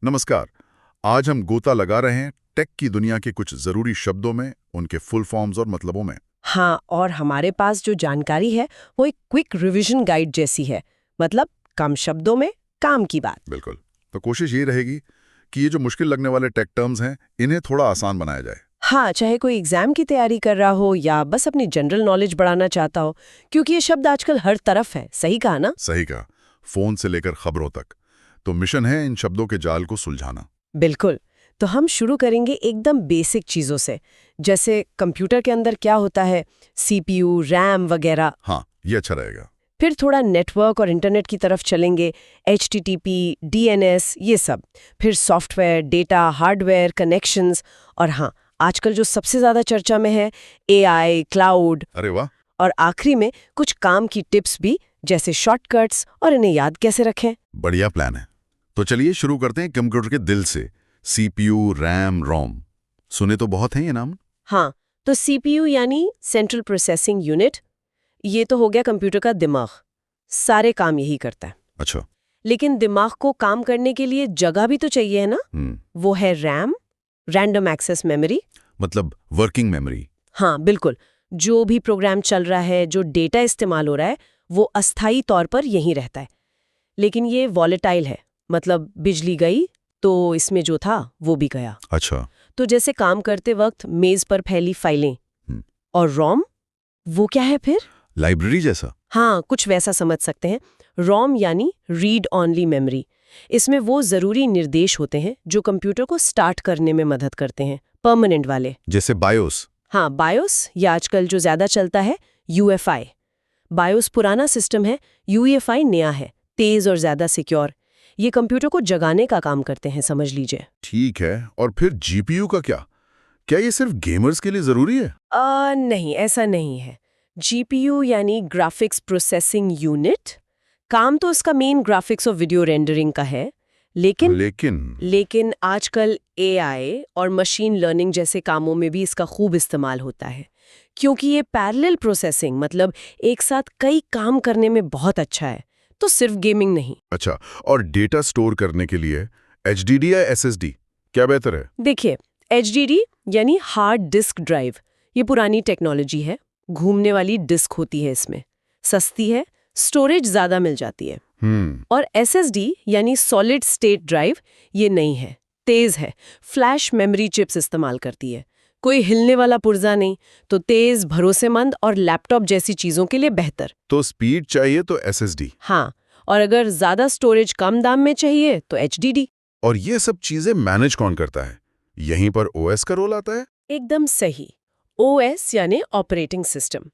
नमस्कार। आज हम गोता लगा रहे हैं टेक की दुनिया के कुछ जरूरी शब्दों में, उनके फुल फॉर्म्स और मतलबों में। हाँ, और हमारे पास जो जानकारी है वो एक क्विक रिवीजन गाइड जैसी है। मतलब कम शब्दों में काम की बात। बिल्कुल। तो कोशिश ये रहेगी कि ये जो मुश्किल लगने वाले टेक टर्म्स हैं, इन्हें थोड़ा आसान बनाया जाए। हाँ, चाहे कोई एग्जाम की तैयारी कर रहा हो या बस अपनी जनरल नॉलेज बढ़ाना चाहता हो, क्योंकि ये शब्द आजकल हर तरफ है। सही कहा ना? सही कहा। फोन से लेकर खबरों तक। तो मिशन है इन शब्दों के जाल को सुलझाना। बिल्कुल। तो हम शुरू करेंगे एकदम बेसिक चीजों से, जैसे कंप्यूटर के अंदर क्या होता है, सीपीयू, रैम वगैरह। हाँ, ये अच्छा रहेगा। फिर थोड़ा नेटवर्क और इंटरनेट की तरफ चलेंगे, HTTP, DNS, ये सब। फिर सॉफ्टवेयर, डेटा, हार्डवेयर, कनेक्शंस, और हाँ, आजकल जो सबसे ज्यादा चर्चा में है, AI, क्लाउड। अरे वाह। और आखिरी में कुछ काम की टिप्स भी, जैसे शॉर्टकट्स और इन्हें याद कैसे रखें। बढ़िया प्लान है। तो चलिए शुरू करते हैं कंप्यूटर के दिल से। CPU, रैम, रोम, सुने तो बहुत हैं ये नाम। हाँ, तो CPU यानी सेंट्रल प्रोसेसिंग यूनिट, ये तो हो गया कंप्यूटर का दिमाग। सारे काम यही करता है। अच्छा। लेकिन दिमाग को काम करने के लिए जगह भी तो चाहिए, है ना? वो है रैम, रैंडम एक्सेस मेमोरी। मतलब वर्किंग मेमोरी। हाँ, बिल्कुल। जो भी प्रोग्राम चल रहा है, जो डेटा इस्तेमाल हो रहा है, वो अस्थायी तौर पर यहीं रहता है। लेकिन ये वॉलेटाइल है, मतलब बिजली गई तो इसमें जो था वो भी गया। अच्छा। तो जैसे काम करते वक्त मेज पर फैली फाइलें। और रोम, वो क्या है फिर? लाइब्रेरी जैसा। हाँ, कुछ वैसा समझ सकते हैं। रोम यानी रीड ऑनली मेमोरी। इसमें वो जरूरी निर्देश होते हैं जो कंप्यूटर को स्टार्ट करने में मदद करते हैं, परमानेंट वाले। जैसे बायोस। हाँ, बायोस, या आजकल जो ज्यादा चलता है, UEFI। बायोस पुराना सिस्टम है, UEFI नया है, तेज और ज्यादा सिक्योर। ये कंप्यूटर को जगाने का काम करते हैं, समझ लीजिए। ठीक है। और फिर जीपीयू का क्या ये सिर्फ गेमर्स के लिए जरूरी है? नहीं, ऐसा नहीं है। GPU यानी ग्राफिक्स प्रोसेसिंग यूनिट, काम तो इसका मेन ग्राफिक्स और वीडियो रेंडरिंग का है। लेकिन आजकल AI और मशीन लर्निंग जैसे कामों में भी इसका खूब इस्तेमाल होता है, क्योंकि ये पैरेलल प्रोसेसिंग, मतलब एक साथ कई काम करने में बहुत अच्छा है। तो सिर्फ गेमिंग नहीं। अच्छा। और डेटा स्टोर करने के लिए HDD या SSD क्या बेहतर है? देखिए, HDD यानी हार्ड डिस्क ड्राइव, ये पुरानी टेक्नोलॉजी है। घूमने वाली डिस्क होती है इसमें, सस्ती है, स्टोरेज ज्यादा मिल जाती है। और SSD यानी सॉलिड स्टेट ड्राइव, ये नहीं है, तेज है, फ्लैश मेमोरी चिप्स इस्तेमाल करती है। कोई हिलने वाला पुर्जा नहीं, तो तेज, भरोसेमंद और लैपटॉप जैसी चीजों के लिए बेहतर। तो स्पीड चाहिए तो SSD। हाँ, और अगर ज्यादा स्टोरेज कम दाम में चाहिए तो HDD। और ये सब चीजें मैनेज कौन करता है? यहीं पर OS का रोल आता है? एकदम सही। OS यानी operating system,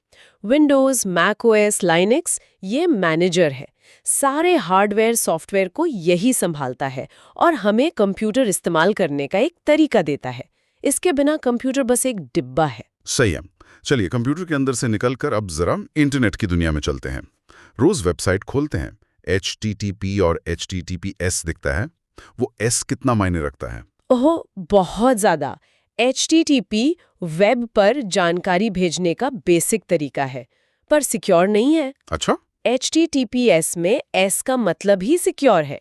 Windows, Mac OS, Linux, ये मैनेजर है। सारे हार्डवेयर सॉफ्टवेयर को यही संभालता है और हमें कंप्यूटर इस्तेमाल करने का एक तरीका देता है। इसके बिना कंप्यूटर बस एक डिब्बा है। सही है। चलिए कंप्यूटर के अंदर से निकलकर अब जरा इंटरनेट की दुनिया में चलते हैं। रोज वेबसाइट खोलते हैं, HTTP और HTTPS दिखता है। वो S कितना मायने रखता है? ओह, बहुत ज्यादा। HTTP वेब पर जानकारी भेजने का बेसिक तरीका है, पर सिक्योर नहीं है। अच्छा। HTTPS में S का मतलब ही सिक्योर है।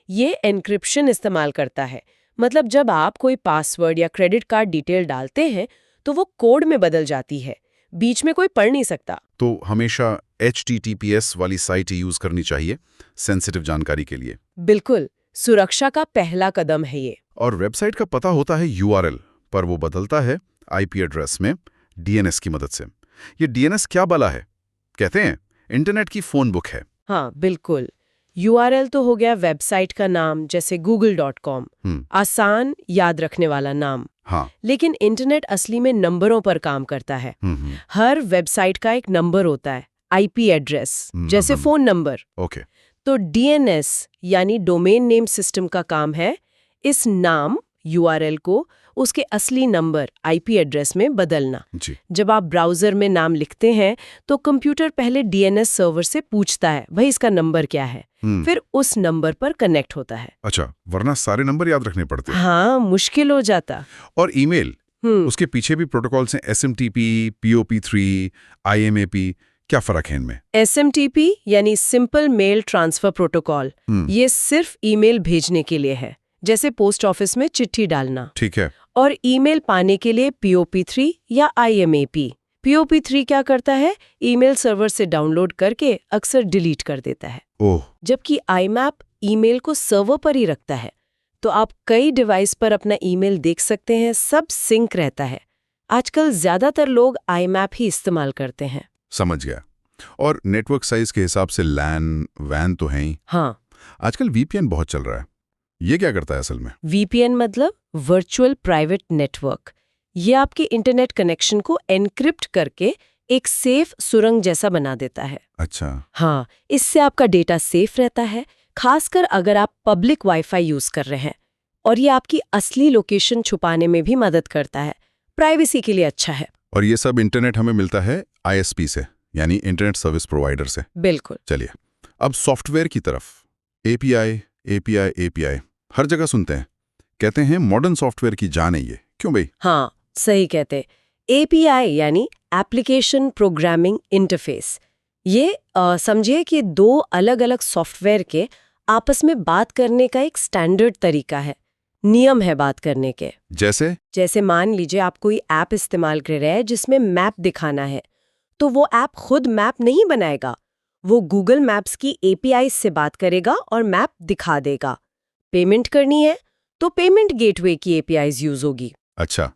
ये एन्क्रिप्शन इस्तेमाल करता है, मतलब जब आप कोई पासवर्ड या क्रेडिट कार्ड डिटेल डालते हैं तो वो कोड में बदल जाती है, बीच में कोई पढ़ नहीं सकता। तो हमेशा HTTPS वाली साइट यूज करनी चाहिए सेंसिटिव जानकारी के लिए। बिल्कुल, सुरक्षा का पहला कदम है ये। और वेबसाइट का पता होता है URL, पर वो बदलता है IP एड्रेस में DNS की मदद से। ये DNS क्या बला है? कहते हैं इंटरनेट की फोन बुक है। हाँ, बिल्कुल। URL तो हो गया वेबसाइट का नाम, जैसे google.com, आसान याद रखने वाला नाम। हाँ। लेकिन इंटरनेट असली में नंबरों पर काम करता है। हर वेबसाइट का एक नंबर होता है, IP एड्रेस, जैसे फोन नंबर। ओके। तो DNS यानी डोमेन नेम सिस्टम का काम है इस नाम URL को उसके असली नंबर IP एड्रेस में बदलना। जी। जब आप ब्राउजर में नाम लिखते हैं तो कंप्यूटर पहले DNS सर्वर से पूछता है भाई इसका नंबर क्या है, फिर उस नंबर पर कनेक्ट होता है। अच्छा, वरना सारे नंबर याद रखने पड़ते हैं। हाँ, मुश्किल हो जाता। और ईमेल, उसके पीछे भी प्रोटोकॉल्स हैं, SMTP, POP3, IMAP, क्या फर्क है इनमें? SMTP यानी सिंपल मेल ट्रांसफर प्रोटोकॉल, ये सिर्फ ईमेल भेजने के लिए है। जैसे पोस्ट ऑफिस में चिट्ठी डालना। ठीक है। और ईमेल पाने के लिए POP3 या IMAP। POP3 क्या करता है, ईमेल सर्वर से डाउनलोड करके अक्सर डिलीट कर देता है। ओह, जबकि IMAP ईमेल को सर्वर पर ही रखता है, तो आप कई डिवाइस पर अपना ईमेल देख सकते हैं, सब सिंक रहता है। आजकल ज्यादातर लोग IMAP ही इस्तेमाल करते हैं। समझ गया। और नेटवर्क साइज के हिसाब से लैन वैन तो है ही। हाँ, आजकल VPN बहुत चल रहा है। ये क्या करता है असल में? VPN मतलब वर्चुअल प्राइवेट नेटवर्क। ये आपके इंटरनेट कनेक्शन को एनक्रिप्ट करके एक सेफ सुरंग जैसा बना देता है। अच्छा। हाँ, इससे आपका डेटा सेफ रहता है, खासकर अगर आप पब्लिक वाईफाई यूज कर रहे हैं। और ये आपकी असली लोकेशन छुपाने में भी मदद करता है। प्राइवेसी के लिए अच्छा है। और ये सब इंटरनेट हमें मिलता है ISP से, यानी इंटरनेट सर्विस प्रोवाइडर से। बिल्कुल। चलिए अब सॉफ्टवेयर की तरफ। API हर जगह सुनते हैं। कहते हैं मॉडर्न सॉफ्टवेयर की जान है ये। क्यों भाई? हाँ, सही कहते। API यानी एप्लीकेशन प्रोग्रामिंग इंटरफेस। ये समझिए कि दो अलग-अलग सॉफ्टवेयर के आपस में बात करने का एक स्टैंडर्ड तरीका है, नियम है बात करने के। जैसे मान लीजिए आप कोई ऐप इस्तेमाल कर रहे हैं जिसमें मैप दिखाना है, तो वो ऐप खुद मैप नहीं बनाएगा, वो गूगल मैप्स की API से बात करेगा और मैप दिखा देगा। पेमेंट करनी है तो पेमेंट गेटवे की APIs यूज होगी। अच्छा,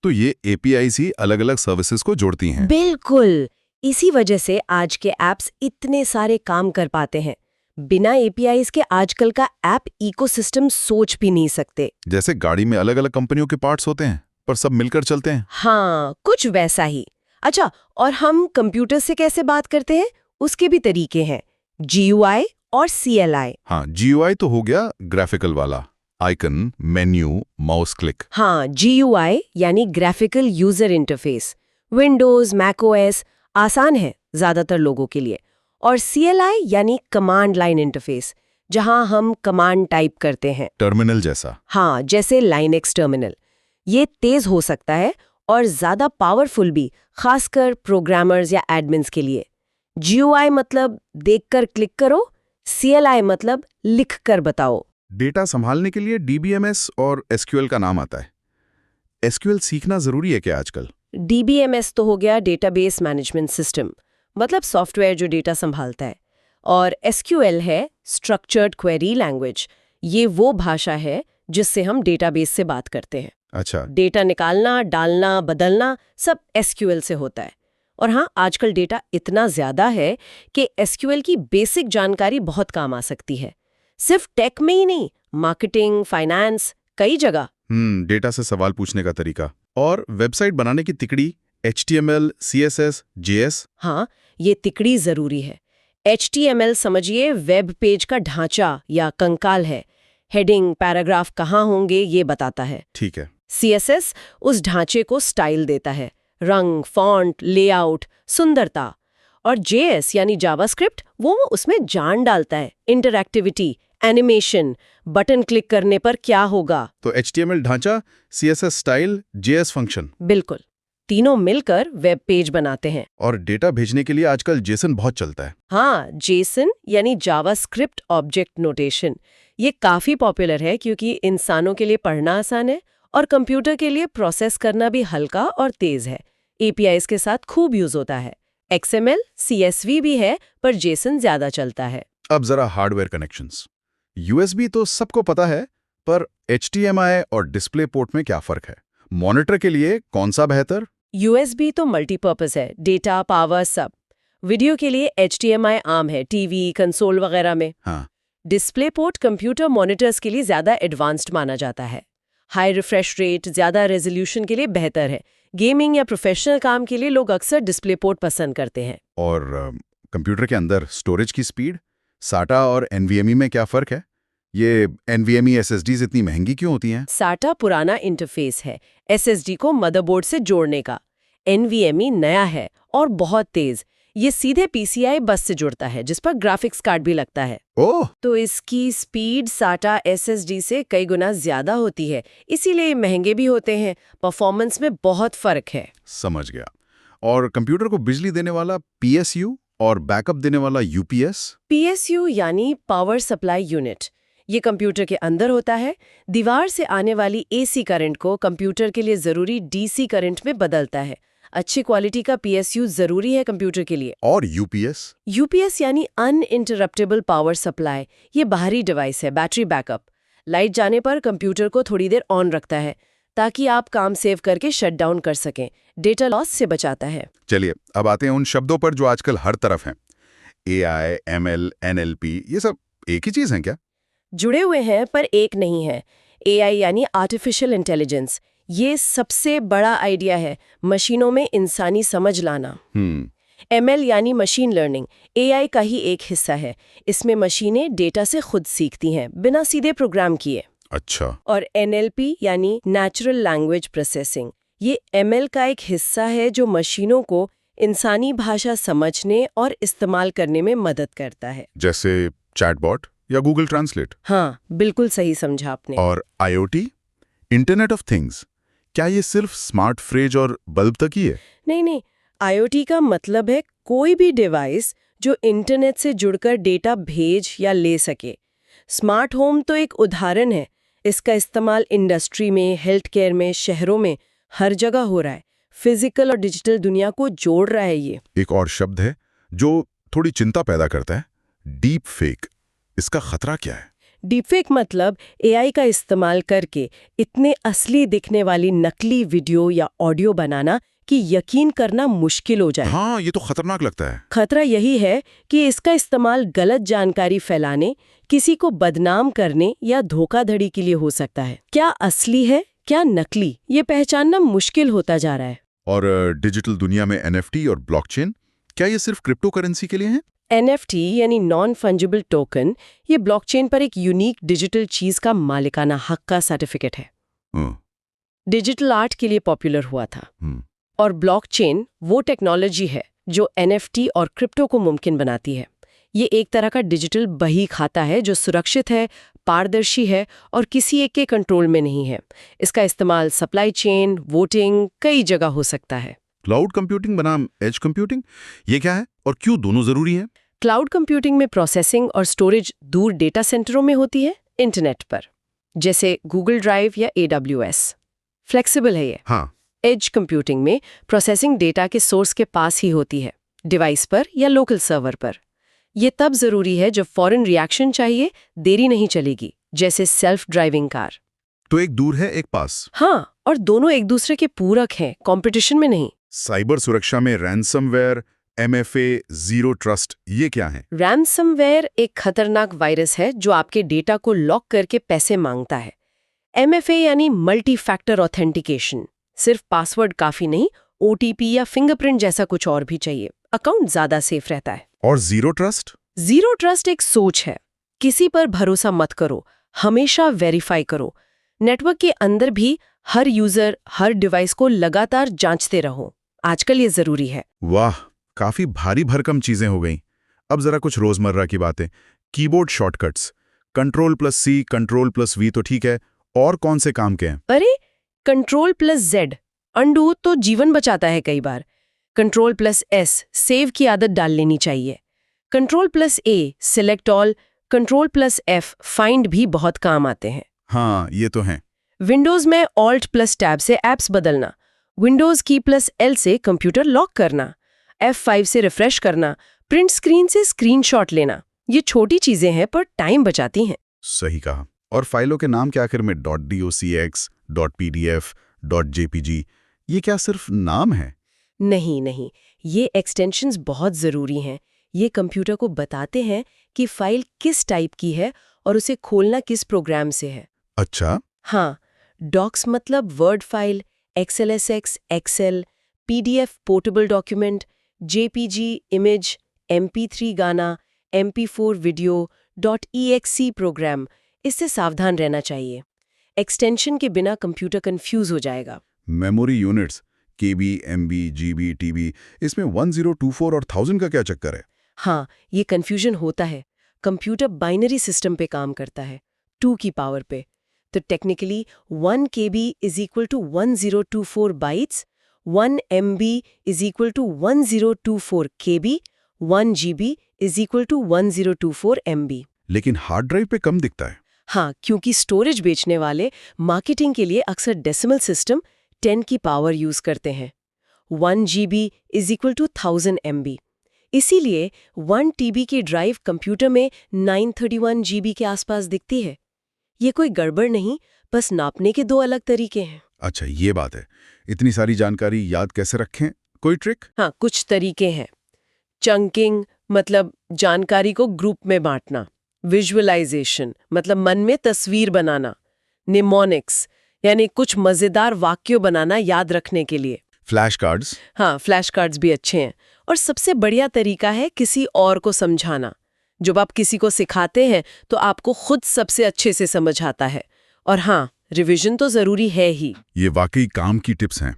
तो ये APIs ही अलग-अलग सर्विसेज को जोड़ती हैं। बिल्कुल। इसी वजह से आज के ऐप्स इतने सारे काम कर पाते हैं। बिना APIs के आजकल का ऐप इकोसिस्टम सोच भी नहीं सकते। जैसे गाड़ी में अलग-अलग कंपनियों के पार्ट्स होते हैं, पर सब मिलकर चलते हैं। हाँ, कुछ वैसा ही। अच्छा, और हम कंप्यूटर से कैसे बात करते हैं, उसके भी तरीके हैं, GUI और CLI। हाँ, GUI तो हो गया ग्राफिकल वाला, आइकन, मेन्यू, माउस क्लिक। हाँ, GUI यानी graphical user interface. Windows, macOS आसान है ज्यादातर लोगों के लिए। और CLI यानी कमांड लाइन इंटरफेस, जहां हम कमांड टाइप करते हैं। टर्मिनल जैसा। हाँ, जैसे लाइनेक्स टर्मिनल। ये तेज हो सकता है और ज्यादा पावरफुल भी, खासकर प्रोग्रामर्स या एडमिन्स के लिए। GUI मतलब देखकर क्लिक करो, CLI मतलब लिखकर बताओ। डेटा संभालने के लिए DBMS और SQL का नाम आता है। SQL सीखना जरूरी है क्या आजकल? DBMS तो हो गया डेटाबेस मैनेजमेंट सिस्टम, मतलब सॉफ्टवेयर जो डेटा संभालता है। और SQL है स्ट्रक्चर्ड क्वेरी लैंग्वेज। ये वो भाषा है जिससे हम डेटाबेस से बात करते हैं। अच्छा। डेटा निकालना, डालना, बदलना सब SQL से होता है। और हाँ, आजकल डेटा इतना ज्यादा है कि SQL की बेसिक जानकारी बहुत काम आ सकती है। सिर्फ टेक में ही नहीं, मार्केटिंग, फाइनेंस, कई जगह। डेटा से सवाल पूछने का तरीका। और वेबसाइट बनाने की तिकड़ी, HTML, CSS, JS। हाँ, ये तिकड़ी जरूरी है। HTML समझिए वेब पेज का ढांचा या कंकाल है। हेडिंग, पैराग्राफ कहाँ होंगे ये बताता है। ठीक है। CSS उस ढांचे को स्टाइल देता है, रंग, फॉन्ट, लेआउट, सुंदरता। और JS यानी जावास्क्रिप्ट, वो उसमें जान डालता है, इंटरैक्टिविटी, एनिमेशन, बटन क्लिक करने पर क्या होगा। तो HTML ढांचा, CSS स्टाइल, JS फंक्शन। बिल्कुल, तीनों मिलकर वेब पेज बनाते हैं। और डेटा भेजने के लिए आजकल JSON बहुत चलता है। हाँ, JSON यानी जावास्क्रिप्ट ऑब्जेक्ट नोटेशन। ये काफी पॉपुलर है क्योंकि इंसानों के लिए पढ़ना आसान है और कंप्यूटर के लिए प्रोसेस करना भी हल्का और तेज है। APIs के साथ खूब यूज होता है। XML, CSV भी है, पर JSON ज्यादा चलता है। अब जरा हार्डवेयर कनेक्शंस। USB तो सबको पता है, पर HDMI और डिस्प्ले पोर्ट में क्या फर्क है? मॉनिटर के लिए कौन सा बेहतर? USB तो मल्टीपर्पज है, डेटा, पावर सब। वीडियो के लिए HDMI आम है, टीवी, कंसोल वगैरह में। हाँ। डिस्प्ले पोर्ट कंप्यूटर मॉनिटर्स के लिए ज्यादा एडवांस्ड माना जाता है। हाई रिफ्रेश रेट, ज्यादा रेजोल्यूशन के लिए बेहतर है। गेमिंग या प्रोफेशनल काम के लिए लोग अक्सर डिस्प्ले पोर्ट पसंद करते हैं। और कंप्यूटर के अंदर स्टोरेज की स्पीड, SATA और NVMe में क्या फर्क है? ये NVMe SSDs इतनी महंगी क्यों होती हैं? SATA पुराना इंटरफेस है SSD को मदरबोर्ड से जोड़ने का। NVMe नया है और बहुत तेज। ये सीधे PCI बस से जुड़ता है, जिस पर ग्राफिक्स कार्ड भी लगता है। ओह! तो इसकी स्पीड SATA SSD से कई गुना ज्यादा होती है, इसीलिए महंगे भी होते हैं। परफॉर्मेंस में बहुत फर्क है। समझ गया। और कंप्यूटर को बिजली देने वाला PSU और बैकअप देने वाला UPS? PSU यानी पावर सप्लाई यूनिट। ये कंप्यूटर के अंदर होता है, दीवार से आने वाली एसी करंट को कंप्यूटर के लिए जरूरी डीसी करंट में बदलता है। अच्छी क्वालिटी का पीएसयू जरूरी है कंप्यूटर के लिए। और यूपीएस? यूपीएस यानी अनइंटरप्टेबल पावर सप्लाई। ये बाहरी डिवाइस है, बैटरी बैकअप। लाइट जाने पर कंप्यूटर को थोड़ी देर ऑन रखता है ताकि आप काम सेव करके शट डाउन कर सकें। डेटा लॉस से बचाता है। चलिए अब आते हैं उन शब्दों पर जो आजकल हर तरफ हैं। एआई, एमएल, एनएलपी, ये सब एक ही चीज हैं क्या? जुड़े हुए हैं पर एक नहीं है। एआई यानी आर्टिफिशियल इंटेलिजेंस, ये सबसे बड़ा आइडिया है, मशीनों में इंसानी समझ लाना। एमएल यानी मशीन लर्निंग, एआई का ही एक हिस्सा है। इसमें मशीनें डेटा से खुद सीखती हैं बिना सीधे प्रोग्राम किए। अच्छा। और एनएलपी यानी नेचुरल लैंग्वेज प्रोसेसिंग, ये एमएल का एक हिस्सा है जो मशीनों को इंसानी भाषा समझने और इस्तेमाल करने में मदद करता है। जैसे चैटबॉट या गूगल ट्रांसलेट? हाँ, बिल्कुल सही समझा आपने। और आईओटी, इंटरनेट ऑफ थिंग्स, क्या ये सिर्फ स्मार्ट फ्रिज और बल्ब तक ही है? नहीं, आईओटी का मतलब है कोई भी डिवाइस जो इंटरनेट से जुड़कर डेटा भेज या ले सके। स्मार्ट होम तो एक उदाहरण है। इसका इस्तेमाल इंडस्ट्री में, हेल्थ केयर में, शहरों में, हर जगह हो रहा है। फिजिकल और डिजिटल दुनिया को जोड़ रहा है ये। एक और शब्द है जो थोड़ी चिंता पैदा करता है, डीप फेक। इसका खतरा क्या है? डीपफेक मतलब एआई का इस्तेमाल करके इतने असली दिखने वाली नकली वीडियो या ऑडियो बनाना कि यकीन करना मुश्किल हो जाए। हाँ, ये तो खतरनाक लगता है। खतरा यही है कि इसका इस्तेमाल गलत जानकारी फैलाने, किसी को बदनाम करने या धोखाधड़ी के लिए हो सकता है। क्या असली है, क्या नकली, ये पहचानना मुश्किल होता जा रहा है। और डिजिटल दुनिया में एनएफटी और ब्लॉकचेन, क्या ये सिर्फ क्रिप्टो करेंसी के लिए हैं? एनएफटी यानी नॉन फंजिबल टोकन, ये ब्लॉकचेन पर एक यूनिक डिजिटल चीज का मालिकाना हक का सर्टिफिकेट है। डिजिटल आर्ट के लिए पॉपुलर हुआ था। और ब्लॉकचेन वो टेक्नोलॉजी है जो एनएफटी और क्रिप्टो को मुमकिन बनाती है। ये एक तरह का डिजिटल बही खाता है जो सुरक्षित है, पारदर्शी है और किसी एक के कंट्रोल में नहीं है। इसका इस्तेमाल सप्लाई चेन, वोटिंग, कई जगह हो सकता है। क्लाउड कंप्यूटिंग बनाम एज कंप्यूटिंग, ये क्या है और क्यों दोनों जरूरी हैं? क्लाउड कंप्यूटिंग में प्रोसेसिंग और स्टोरेज दूर डेटा सेंटरों में होती है, इंटरनेट पर, जैसे गूगल ड्राइव या AWS। फ्लेक्सिबल है ये। हाँ। एज कंप्यूटिंग में प्रोसेसिंग डेटा के सोर्स के पास ही होती है, डिवाइस पर या लोकल सर्वर पर। ये तब जरूरी है जब फॉरेन रिएक्शन चाहिए, देरी नहीं चलेगी, जैसे सेल्फ ड्राइविंग कार। तो एक दूर है, एक पास। हाँ, और दोनों एक दूसरे के पूरक हैं, कंपटीशन में नहीं। साइबर सुरक्षा में रैंसमवेयर, MFA, जीरो ट्रस्ट, ये क्या है? रैंसमवेयर एक खतरनाक वायरस है जो आपके डेटा को लॉक करके पैसे मांगता है। MFA यानी मल्टी फैक्टर ऑथेंटिकेशन, सिर्फ पासवर्ड काफी नहीं, OTP या फिंगरप्रिंट जैसा कुछ और भी चाहिए। अकाउंट ज्यादा सेफ रहता है। और जीरो ट्रस्ट? जीरो ट्रस्ट एक सोच है, किसी पर भरोसा मत करो, हमेशा वेरीफाई करो। नेटवर्क के अंदर भी हर यूजर, हर डिवाइस को लगातार जांचते रहो। आजकल ये जरूरी है। वाह, काफी भारी भरकम चीजें हो गईं। अब जरा कुछ रोजमर्रा की बातें। कीबोर्ड शॉर्टकट्स, Ctrl+C, Ctrl+V तो ठीक है, और कौन से काम के हैं? अरे, Ctrl+Z अंडू तो जीवन बचाता है कई बार। Ctrl+S सेव की आदत डाल लेनी चाहिए। Ctrl+A select all, Ctrl+F find भी बहुत काम आते हैं। हाँ, ये तो हैं। विंडोज में Alt+Tab से ऐप्स बदलना, विंडोज की +L से कंप्यूटर लॉक करना, F5 से रिफ्रेश करना, प्रिंट स्क्रीन से स्क्रीनशॉट लेना, ये छोटी चीजें हैं पर टाइम बचाती हैं। सही कहा। और फाइलों के नाम के आखिर में .docx, .pdf, .jpg, ये क्या सिर्फ नाम है? नहीं, ये एक्सटेंशंस बहुत ज़रूरी हैं। ये कंप्यूटर को बताते हैं कि फाइल किस टाइप की है और उसे खोलना किस प्रोग्राम से है। अच्छा। हाँ, डॉक्स मतलब Word file, XLSX Excel, PDF portable document, JPG image, MP3 गाना, MP4 वीडियो, .exe प्रोग्राम, इससे सावधान रहना चाहिए। एक्सटेंशन के बिना कंप्यूटर कंफ्यूज हो जाएगा। Memory units, KB, MB, GB, TB, इसमें 1024 और 1000 का क्या चक्कर है? हाँ, ये कंफ्यूजन होता है। कंप्यूटर बाइनरी सिस्टम पे काम करता है, 2 की पावर पे। तो technically 1 KB is equal to 1024 bytes, 1 MB is equal to 1024 KB, 1 GB is equal to 1024 MB। लेकिन हार्ड ड्राइव पे कम दिखता है। हाँ, क्योंकि स्टोरेज बेचने वाले मार्केटिंग के लिए अक्सर डेसिमल सिस्टम 10 की पावर यूज करते हैं। 1 GB = 1000 MB। इसीलिए 1 TB की ड्राइव कंप्यूटर में 931 GB के आसपास दिखती है। ये कोई गड़बड़ नहीं, बस नापने के 2 अलग तरीके हैं। अच्छा, ये बात है। इतनी सारी जानकारी याद कैसे रखें? कोई ट्रिक? हाँ, कुछ तरीके हैं। चंकिंग मतलब जानकारी को ग्रुप में बांटना। विजुअलाइजेशन मतलब मन में तस्वीर बनाना। निमोनिक्स यानी कुछ मजेदार वाक्य बनाना याद रखने के लिए। Flash cards? हाँ, फ्लैश कार्ड्स भी अच्छे हैं। और सबसे बढ़िया तरीका है किसी और को समझाना। जब आप किसी को सिखाते हैं तो आपको खुद सबसे अच्छे से समझ आता है। और हाँ, रिवीजन तो जरूरी है ही। ये वाकई काम की टिप्स हैं।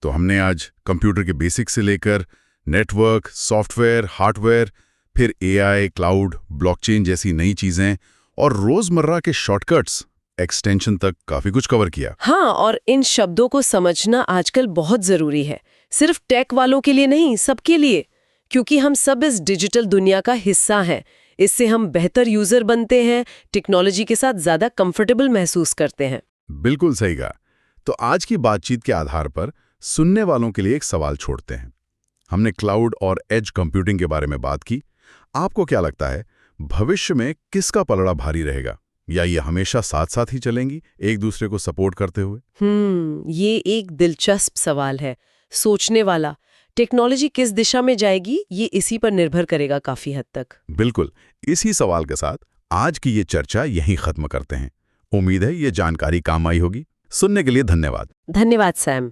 तो हमने आज कंप्यूटर के बेसिक से लेकर नेटवर्क, सॉफ्टवेयर, हार्डवेयर, फिर AI, क्लाउड, ब्लॉकचेन जैसी नई चीजें और रोजमर्रा के शॉर्टकट्स, एक्सटेंशन तक काफी कुछ कवर किया। हाँ, और इन शब्दों को समझना आजकल बहुत जरूरी है। सिर्फ टेक वालों के लिए नहीं, सबके लिए। क्योंकि हम सब इस डिजिटल दुनिया का हिस्सा हैं। इससे हम बेहतर यूजर बनते हैं, टेक्नोलॉजी के साथ ज्यादा कंफर्टेबल महसूस करते हैं। बिल्कुल सही कहा। तो आज की बातचीत के आधार पर सुनने वालों के लिए एक सवाल छोड़ते हैं। हमने क्लाउड और एज कंप्यूटिंग के बारे में बात की। आपको क्या लगता है, भविष्य में किसका पलड़ा भारी रहेगा, या ये हमेशा साथ साथ ही चलेंगी, एक दूसरे को सपोर्ट करते हुए? ये एक दिलचस्प सवाल है, सोचने वाला। टेक्नोलॉजी किस दिशा में जाएगी, ये इसी पर निर्भर करेगा काफी हद तक। बिल्कुल। इसी सवाल के साथ आज की ये चर्चा यहीं खत्म करते हैं। उम्मीद है ये जानकारी काम आई होगी। सुनने के लिए धन्यवाद। धन्यवाद सैम।